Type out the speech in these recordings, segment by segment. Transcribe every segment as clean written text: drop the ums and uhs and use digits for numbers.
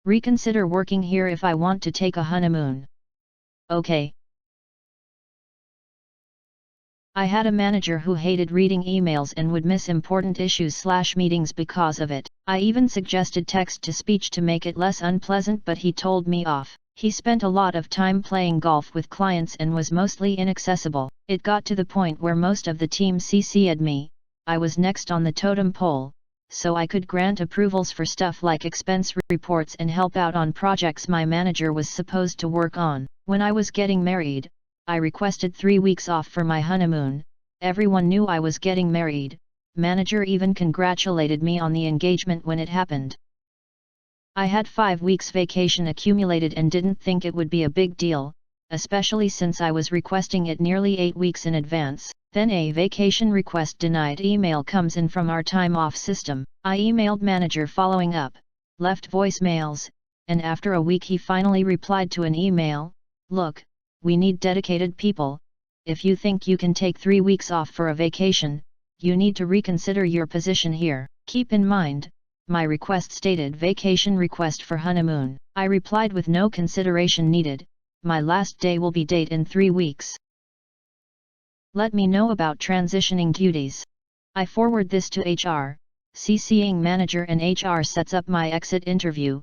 Reconsider working here if I want to take a honeymoon. Okay. I had a manager who hated reading emails and would miss important issues/meetings because of it. I even suggested text-to-speech to make it less unpleasant, but he told me off. He spent a lot of time playing golf with clients and was mostly inaccessible. It got to the point where most of the team CC'd me. I was next on the totem pole, so I could grant approvals for stuff like expense reports and help out on projects my manager was supposed to work on. When I was getting married, I requested 3 weeks off for my honeymoon. Everyone knew I was getting married. Manager even congratulated me on the engagement when it happened. I had 5 weeks vacation accumulated and didn't think it would be a big deal, especially since I was requesting it nearly 8 weeks in advance. Then a vacation request denied email comes in from our time off system. I emailed manager following up, left voicemails, and after a week he finally replied to an email, "Look, we need dedicated people. If you think you can take 3 weeks off for a vacation, you need to reconsider your position here. Keep in mind, my request stated vacation request for honeymoon." I replied with no consideration needed, "My last day will be date in 3 weeks. Let me know about transitioning duties." I forward this to HR, CCing manager, and HR sets up my exit interview,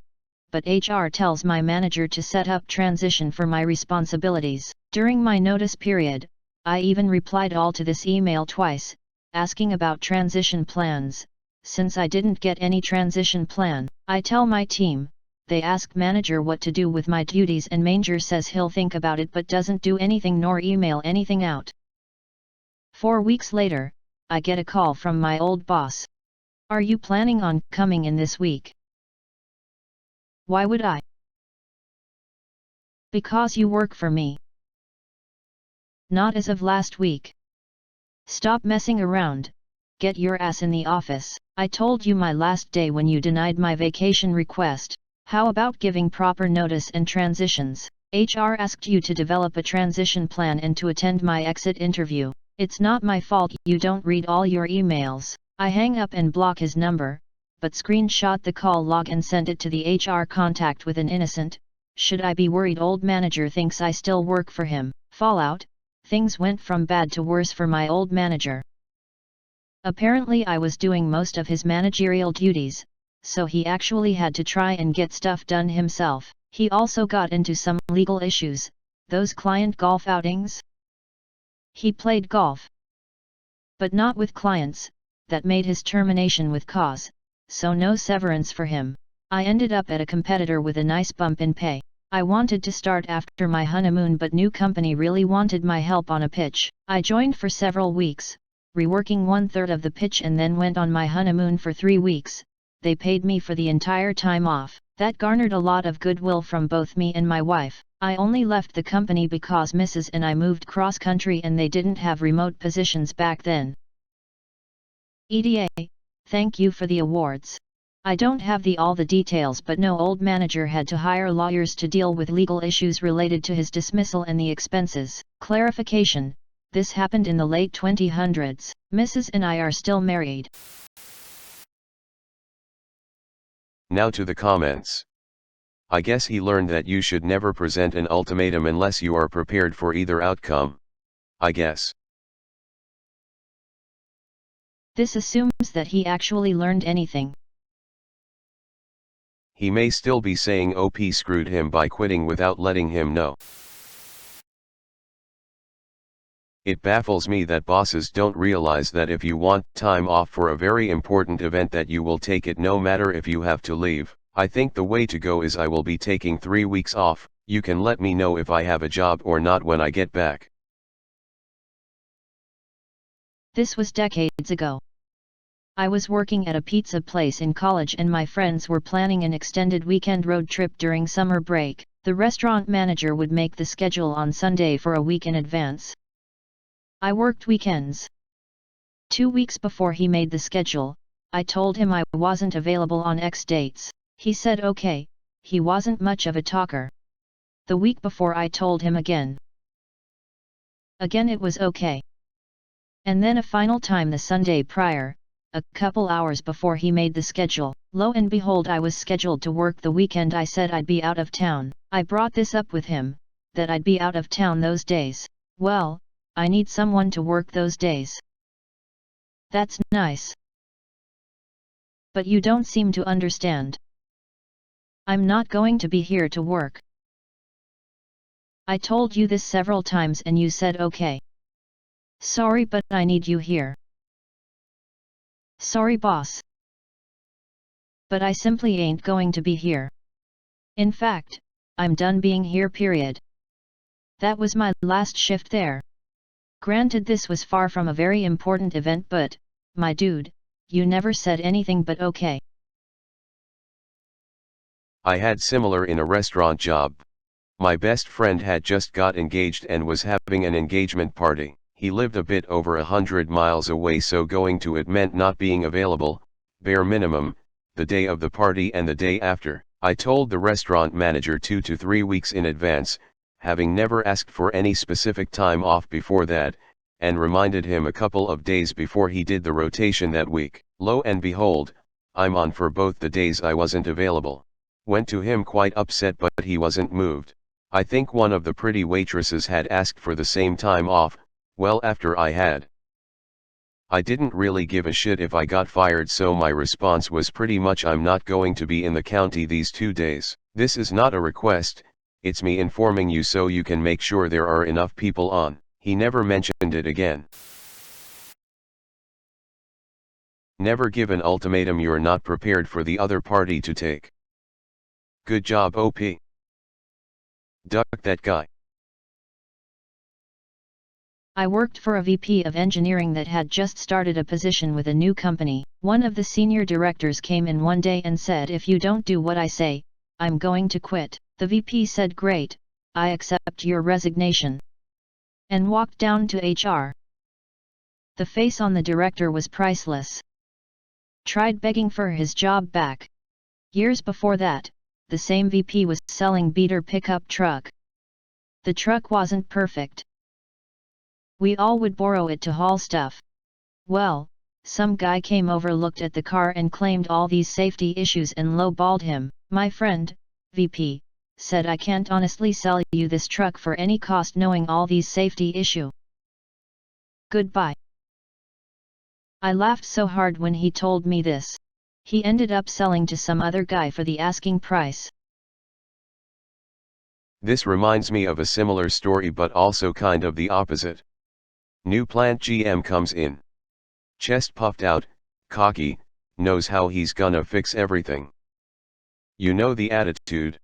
but HR tells my manager to set up transition for my responsibilities. During my notice period, I even replied all to this email twice, asking about transition plans. Since I didn't get any transition plan, I tell my team. They ask manager what to do with my duties and manager says he'll think about it but doesn't do anything nor email anything out. 4 weeks later, I get a call from my old boss. "Are you planning on coming in this week?" "Why would I?" "Because you work for me." "Not as of last week. Stop messing around, get your ass in the office. I told you my last day when you denied my vacation request. How about giving proper notice and transitions? HR asked you to develop a transition plan and to attend my exit interview. It's not my fault you don't read all your emails." I hang up and block his number, but screenshot the call log and send it to the HR contact with an innocent, "Should I be worried old manager thinks I still work for him?" Fallout: things went from bad to worse for my old manager. Apparently I was doing most of his managerial duties, so he actually had to try and get stuff done himself. He also got into some legal issues, those client golf outings. He played golf, but not with clients. That made his termination with cause, so no severance for him. I ended up at a competitor with a nice bump in pay. I wanted to start after my honeymoon, but new company really wanted my help on a pitch. I joined for several weeks, reworking 1/3 of the pitch, and then went on my honeymoon for 3 weeks. They paid me for the entire time off. That garnered a lot of goodwill from both me and my wife. I only left the company because Mrs. and I moved cross-country and they didn't have remote positions back then. EDA, thank you for the awards. I don't have all the details, but no old manager had to hire lawyers to deal with legal issues related to his dismissal and the expenses. Clarification: this happened in the late 2000s. Mrs. and I are still married. Now to the comments. I guess he learned that you should never present an ultimatum unless you are prepared for either outcome. I guess. This assumes that he actually learned anything. He may still be saying OP screwed him by quitting without letting him know. It baffles me that bosses don't realize that if you want time off for a very important event that you will take it no matter if you have to leave. I think the way to go is I will be taking 3 weeks off, you can let me know if I have a job or not when I get back. This was decades ago. I was working at a pizza place in college and my friends were planning an extended weekend road trip during summer break. The restaurant manager would make the schedule on Sunday for a week in advance. I worked weekends. 2 weeks before he made the schedule, I told him I wasn't available on X dates. He said okay. He wasn't much of a talker. The week before I told him again. Again it was okay. And then a final time the Sunday prior, a couple hours before he made the schedule. Lo and behold, I was scheduled to work the weekend I said I'd be out of town. I brought this up with him, that I'd be out of town those days. Well, I need someone to work those days. That's nice. But you don't seem to understand. I'm not going to be here to work. I told you this several times and you said okay. Sorry, but I need you here. Sorry, boss. But I simply ain't going to be here. In fact, I'm done being here, period. That was my last shift there. Granted, this was far from a very important event, but, my dude, you never said anything but okay. I had similar in a restaurant job. My best friend had just got engaged and was having an engagement party. He lived a bit over 100 miles away, so going to it meant not being available, bare minimum, the day of the party and the day after. I told the restaurant manager 2 to 3 weeks in advance, having never asked for any specific time off before that, and reminded him a couple of days before he did the rotation that week. Lo and behold, I'm on for both the days I wasn't available. Went to him quite upset, but he wasn't moved. I think one of the pretty waitresses had asked for the same time off, well after I had. I didn't really give a shit if I got fired, so my response was pretty much, I'm not going to be in the county these 2 days. This is not a request, it's me informing you so you can make sure there are enough people on. He never mentioned it again. Never give an ultimatum you're not prepared for the other party to take. Good job, OP. Duck that guy. I worked for a VP of engineering that had just started a position with a new company. One of the senior directors came in one day and said, if you don't do what I say, I'm going to quit. The VP said, great, I accept your resignation, and walked down to HR. The face on the director was priceless. Tried begging for his job back. Years before that, the same VP was selling beater pickup truck. The truck wasn't perfect. We all would borrow it to haul stuff. Well, some guy came over, looked at the car and claimed all these safety issues and lowballed him. My friend, VP, said, I can't honestly sell you this truck for any cost knowing all these safety issue. Goodbye. I laughed so hard when he told me this. He ended up selling to some other guy for the asking price. This reminds me of a similar story, but also kind of the opposite. New plant GM comes in. Chest puffed out, cocky, knows how he's gonna fix everything. You know the attitude.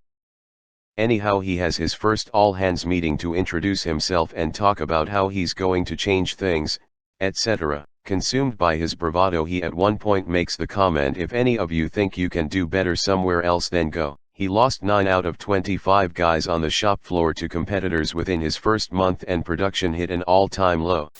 Anyhow, he has his first all-hands meeting to introduce himself and talk about how he's going to change things, etc. Consumed by his bravado, he at one point makes the comment, if any of you think you can do better somewhere else, then go. He lost 9 out of 25 guys on the shop floor to competitors within his first month, and production hit an all-time low.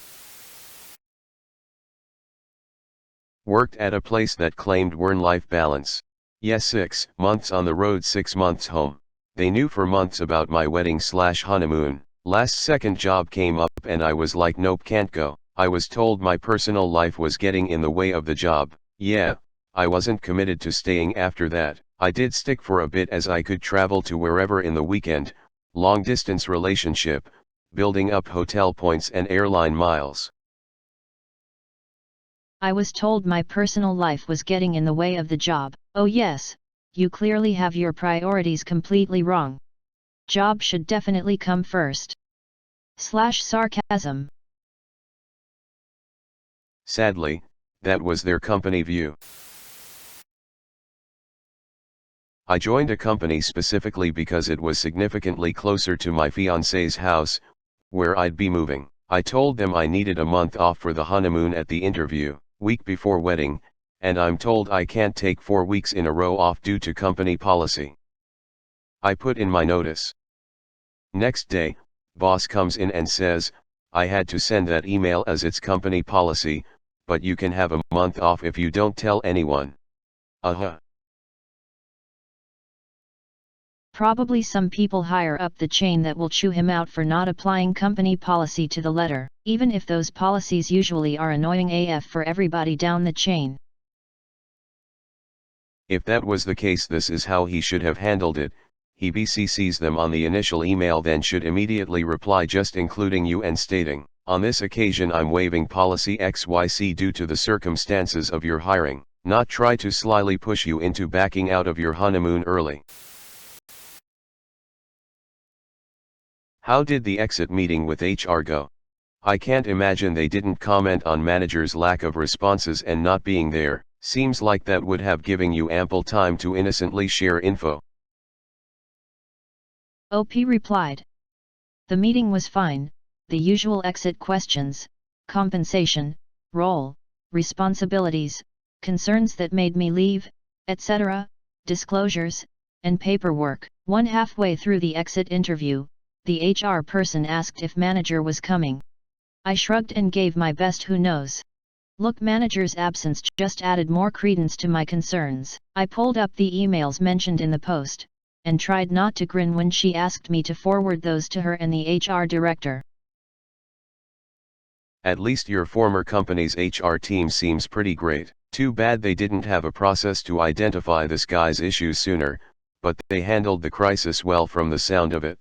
Worked at a place that claimed work-life balance. Yes, 6 months on the road, 6 months home. They knew for months about my wedding/honeymoon. Last second job came up and I was like, nope, can't go. I was told my personal life was getting in the way of the job. Yeah, I wasn't committed to staying after that. I did stick for a bit as I could travel to wherever in the weekend, long distance relationship, building up hotel points and airline miles. I was told my personal life was getting in the way of the job. Oh yes, you clearly have your priorities completely wrong. Job should definitely come first. /sarcasm. Sadly, that was their company view. I joined a company specifically because it was significantly closer to my fiancé's house, where I'd be moving. I told them I needed a month off for the honeymoon at the interview, week before wedding, and I'm told I can't take 4 weeks in a row off due to company policy. I put in my notice. Next day, boss comes in and says, I had to send that email as it's company policy, but you can have a month off if you don't tell anyone. Probably some people higher up the chain that will chew him out for not applying company policy to the letter, even if those policies usually are annoying AF for everybody down the chain. If that was the case, this is how he should have handled it. He BCCs them on the initial email, then should immediately reply just including you and stating, "On this occasion I'm waiving policy XYZ due to the circumstances of your hiring," not try to slyly push you into backing out of your honeymoon early. How did the exit meeting with HR go? I can't imagine they didn't comment on manager's lack of responses and not being there. Seems like that would have given you ample time to innocently share info. OP replied. The meeting was fine, the usual exit questions, compensation, role, responsibilities, concerns that made me leave, etc., disclosures, and paperwork. Halfway through the exit interview, the HR person asked if manager was coming. I shrugged and gave my best who knows. Look, manager's absence just added more credence to my concerns. I pulled up the emails mentioned in the post, and tried not to grin when she asked me to forward those to her and the HR director. At least your former company's HR team seems pretty great. Too bad they didn't have a process to identify this guy's issues sooner, but they handled the crisis well from the sound of it.